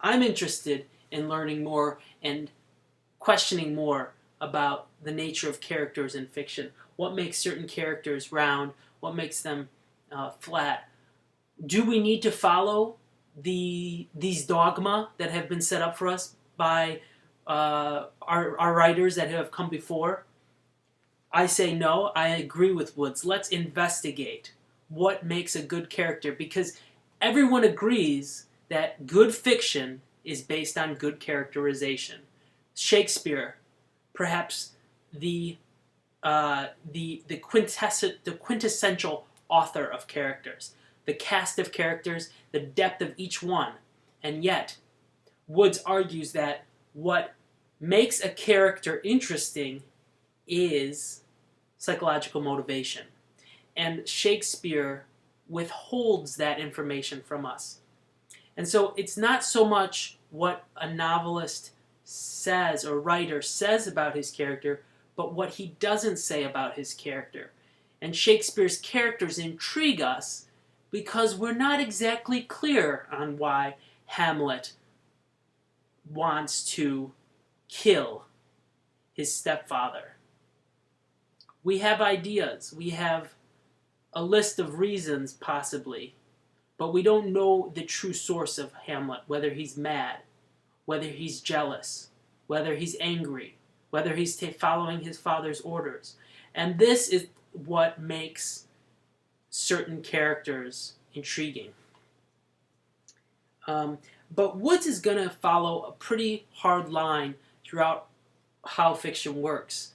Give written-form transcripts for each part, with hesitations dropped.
I'm interested in learning more and questioning more about the nature of characters in fiction. What makes certain characters round? What makes them flat? Do we need to follow these dogma that have been set up for us by our writers that have come before? I say no. I agree with Woods. Let's investigate what makes a good character, because everyone agrees that good fiction is based on good characterization. Shakespeare, perhaps the quintessential author of characters, the cast of characters, the depth of each one. And yet, Woods argues that what makes a character interesting is psychological motivation. And Shakespeare withholds that information from us. And so it's not so much what a novelist says or writer says about his character, but what he doesn't say about his character. And Shakespeare's characters intrigue us because we're not exactly clear on why Hamlet wants to kill his stepfather. We have ideas, we have a list of reasons possibly, but we don't know the true source of Hamlet, whether he's mad, whether he's jealous, whether he's angry, whether he's following his father's orders. And this is what makes certain characters intriguing. But Woods is going to follow a pretty hard line throughout how fiction works.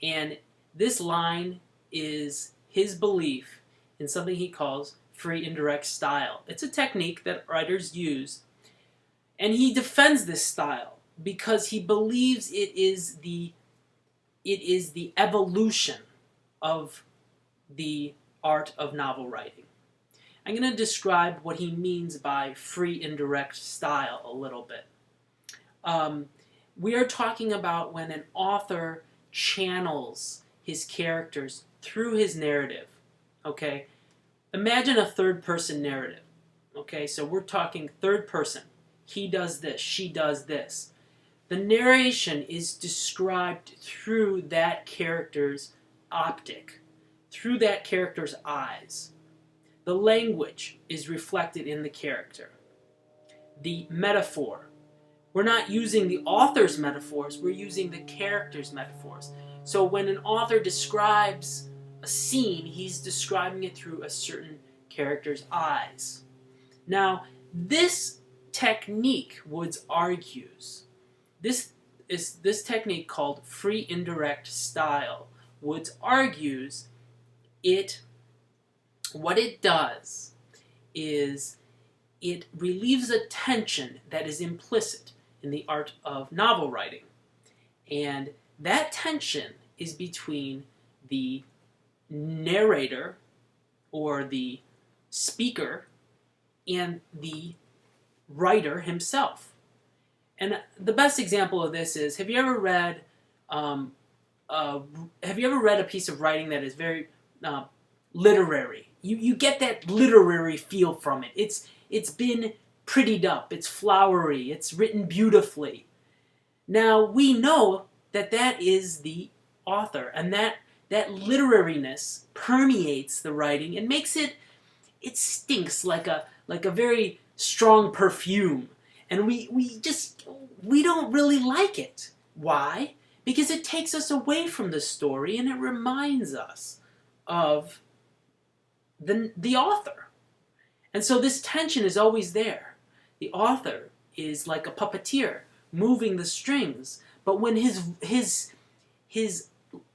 And this line is his belief in something he calls free indirect style. It's a technique that writers use, and he defends this style because he believes it is the evolution of the art of novel writing. I'm going to describe what he means by free indirect style a little bit. We are talking about when an author channels his characters through his narrative. Okay? Imagine a third-person narrative. Okay, so we're talking third person. He does this, she does this. The narration is described through that character's optic, through that character's eyes. The language is reflected in the character. The metaphor. We're not using the author's metaphors, we're using the character's metaphors. So when an author describes a scene, he's describing it through a certain character's eyes. Now, this technique, Woods argues, this technique called free indirect style. Woods argues what it does is it relieves a tension that is implicit in the art of novel writing. And that tension is between the narrator or the speaker and the writer himself. And the best example of this is, have you ever read a piece of writing that is very literary? You get that literary feel from it. It's been prettied up, it's flowery, it's written beautifully. Now we know that is the author, and that literariness permeates the writing and makes it stinks like a very strong perfume. And we don't really like it. Why? Because it takes us away from the story and it reminds us of the author. And so this tension is always there. The author is like a puppeteer moving the strings, but when his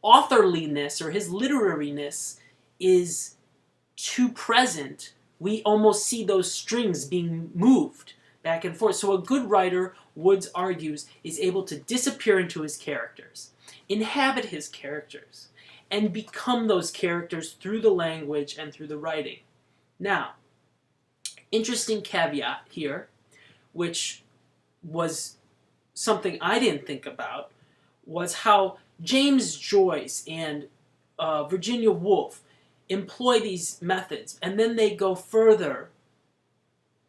authorliness or his literariness is too present, we almost see those strings being moved back and forth. So a good writer, Woods argues, is able to disappear into his characters, inhabit his characters, and become those characters through the language and through the writing. Now, interesting caveat here, which was something I didn't think about, was how James Joyce and Virginia Woolf employ these methods, and then they go further,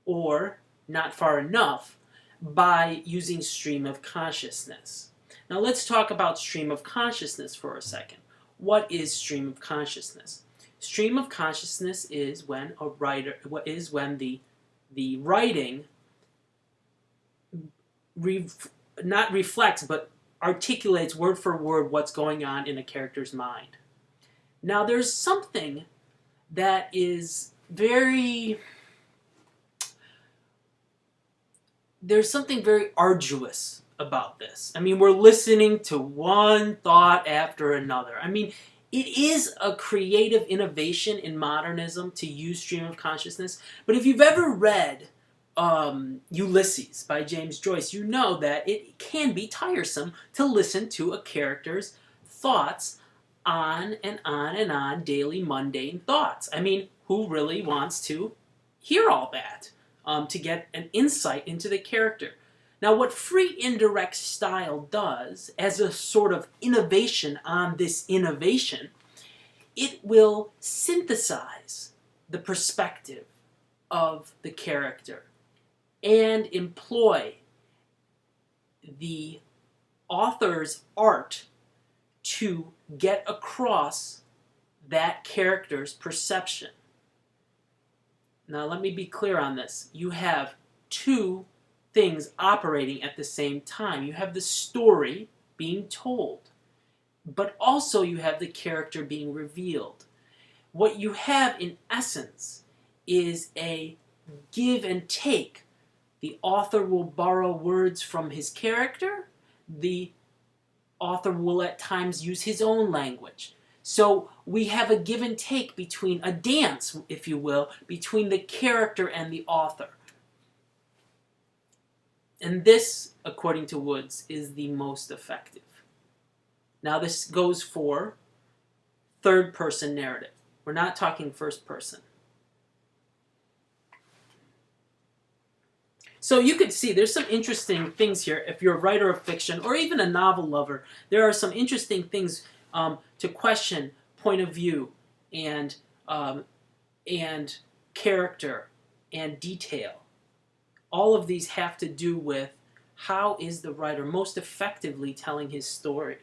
or not far enough, by using stream of consciousness. Now let's talk about stream of consciousness for a second. What is stream of consciousness? Stream of consciousness is when the writing not reflects but articulates word for word what's going on in a character's mind. Now there's something that is very arduous about this. I mean, we're listening to one thought after another. I mean, it is a creative innovation in modernism to use stream of consciousness, but if you've ever read Ulysses by James Joyce, you know that it can be tiresome to listen to a character's thoughts on and on and on, daily mundane thoughts. I mean, who really wants to hear all that? To get an insight into the character. Now, what free indirect style does, as a sort of innovation on this innovation, it will synthesize the perspective of the character and employ the author's art to get across that character's perception. Now, let me be clear on this. You have two things operating at the same time. You have the story being told, but also you have the character being revealed. What you have, in essence, is a give and take. The author will borrow words from his character. The author will at times use his own language. So we have a give and take between a dance, if you will, between the character and the author. And this, according to Woods, is the most effective. Now this goes for third-person narrative. We're not talking first person. So you could see there's some interesting things here. If you're a writer of fiction or even a novel lover, there are some interesting things to question point of view and character and detail. All of these have to do with how is the writer most effectively telling his story.